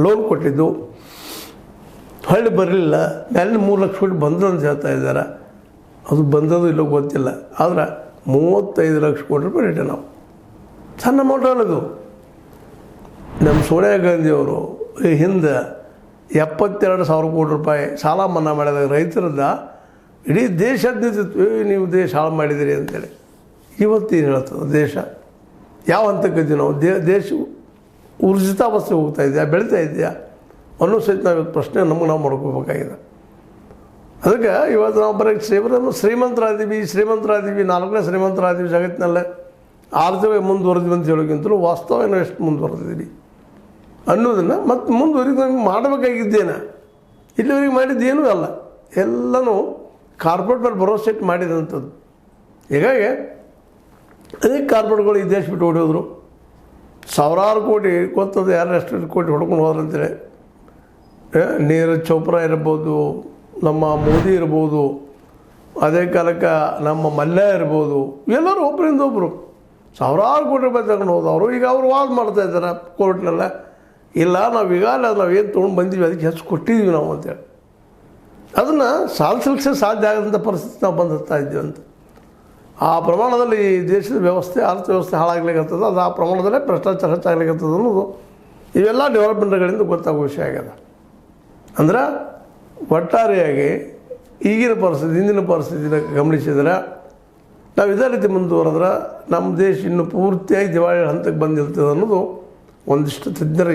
Loan ಕೊಟ್ಟಿದ್ದು ಹೊಳ್ಳಿ ಬರಲಿಲ್ಲ. ಮೇಲೆ 3 ಲಕ್ಷ ಕೋಟಿ ಬಂದು ಅಂತ ಹೇಳ್ತಾ ಇದ್ದಾರೆ. ಅದು ಬಂದದ್ದು ಇಲ್ಲೋ ಗೊತ್ತಿಲ್ಲ. ಆದ್ರೆ 35 ಲಕ್ಷ ಕೋಟಿ ರೂಪಾಯಿ ರಿಟರ್ನ್ ನಾವು ಸಣ್ಣ ಅಮೌಂಟ್ ಅನ್ನೋದು. ನಮ್ಮ ಸೋನಿಯಾ ಗಾಂಧಿಯವರು ಈ ಹಿಂದೆ 72,000 ಕೋಟಿ ರೂಪಾಯಿ ಸಾಲ ಮನ್ನಾ ಮಾಡಿದಾಗ ರೈತರದ್ದ ಇಡೀ ದೇಶ ನೀವು ದೇಶ ಹಾಳು ಮಾಡಿದಿರಿ ಅಂತೇಳಿ. ಇವತ್ತೇನು ಹೇಳ್ತದೆ ದೇಶ ಯಾವ ಹಂತಕ್ಕೆ ನಾವು ದೇಶ ಊರ್ಜಿತಾವಸ್ಥೆ ಹೋಗ್ತಾ ಇದೆಯಾ, ಬೆಳೀತಾ ಇದೆಯಾ ಅನ್ನೋ ಸಹಿತ ನಾವು ಪ್ರಶ್ನೆ ನಮಗೆ ನಾವು ಮಾಡ್ಕೋಬೇಕಾಗಿದೆ. ಅದಕ್ಕೆ ಇವತ್ತು ನಾವು ಬರೀ ಶ್ರೀಮಂತರಾದೀವಿ 4ನೇ ಶ್ರೀಮಂತರಾದೀವಿ ಜಗತ್ತಿನಲ್ಲೇ ಆರ್ಥಿಕ ಮುಂದುವರೆದ್ವಿ ಅಂತ ಹೇಳೋಕ್ಕಿಂತಲೂ ವಾಸ್ತವ ನಾವು ಎಷ್ಟು ಮುಂದುವರೆದಿದ್ದೀವಿ ಅನ್ನೋದನ್ನು ಮತ್ತು ಮುಂದುವರಿದು ನಮಗೆ ಮಾಡಬೇಕಾಗಿದ್ದೇನೆ. ಇಲ್ಲಿವರೆಗೆ ಮಾಡಿದ್ದೇನೂ ಅಲ್ಲ, ಎಲ್ಲನೂ ಕಾರ್ಪೊರೇಟ್ ಮೇಲೆ ಭರೋಸೆ ಇಟ್ಟು ಮಾಡಿದಂಥದ್ದು. ಹೀಗಾಗಿ ಅದೇ ಕಾರ್ಪೊರೇಟ್ಗಳು ಈ ದೇಶ ಬಿಟ್ಟು ಹೊಡೆಯೋದ್ರು. ಸಾವಿರಾರು ಕೋಟಿ ಗೊತ್ತದು ಯಾರು ಎಷ್ಟು ಕೋಟಿ ಹೊಡ್ಕೊಂಡು ಹೋದ್ರಂತೇಳಿ. ನೀರಜ್ ಚೋಪ್ರಾ ಇರ್ಬೋದು, ನಮ್ಮ ಮೋದಿ ಇರ್ಬೋದು, ಅದೇ ಕಾಲಕ್ಕೆ ನಮ್ಮ ಮಲ್ಯ ಇರ್ಬೋದು, ಎಲ್ಲರೂ ಒಬ್ಬರಿಂದ ಒಬ್ಬರು ಸಾವಿರಾರು ಕೋಟಿ ರೂಪಾಯಿ ತಗೊಂಡು ಹೋದವರು. ಈಗ ಅವರು ವಾದ ಮಾಡ್ತಾ ಇದ್ದಾರೆ ಕೋರ್ಟ್ನೆಲ್ಲ, ಇಲ್ಲ ನಾವು ಈಗಾಗಲೇ ನಾವೇನು ತೊಗೊಂಡು ಬಂದೀವಿ ಅದಕ್ಕೆ ಹೆಚ್ಚು ಕೊಟ್ಟಿದ್ದೀವಿ ನಾವು ಅಂತೇಳಿ. ಅದನ್ನು ಸಾಧಿಸಲಿಕ್ಕೆ ಸಾಧ್ಯ ಆಗದಂಥ ಪರಿಸ್ಥಿತಿ ನಾವು ಬಂದಿರ್ತಾ ಇದ್ದೀವಿ ಅಂತ. ಆ ಪ್ರಮಾಣದಲ್ಲಿ ಈ ದೇಶದ ವ್ಯವಸ್ಥೆ ಅರ್ಥವ್ಯವಸ್ಥೆ ಹಾಳಾಗ್ಲಿಕ್ಕತ್ತದ, ಅದು ಆ ಪ್ರಮಾಣದಲ್ಲೇ ಭ್ರಷ್ಟಾಚಾರ ಹೆಚ್ಚಾಗ್ಲಿಕ್ಕತ್ತದ ಅನ್ನೋದು ಇವೆಲ್ಲ ಡೆವಲಪ್ಮೆಂಟ್ಗಳಿಂದ ಗೊತ್ತಾಗೋ ವಿಷಯ ಆಗ್ಯದ. ಅಂದ್ರೆ ಒಟ್ಟಾರೆಯಾಗಿ ಈಗಿನ ಪರಿಸ್ಥಿತಿ ಹಿಂದಿನ ಪರಿಸ್ಥಿತಿನ ಗಮನಿಸಿದ್ರೆ ನಾವು ಇದೇ ರೀತಿ ಮುಂದುವರೆದ್ರೆ ನಮ್ಮ ದೇಶ ಇನ್ನೂ ಪೂರ್ತಿಯಾಗಿ ದಿವಾಳಿ ಹಂತಕ್ಕೆ ಬಂದಿರ್ತದೆ ಅನ್ನೋದು ಒಂದಿಷ್ಟು ತಜ್ಞರಿಗೆ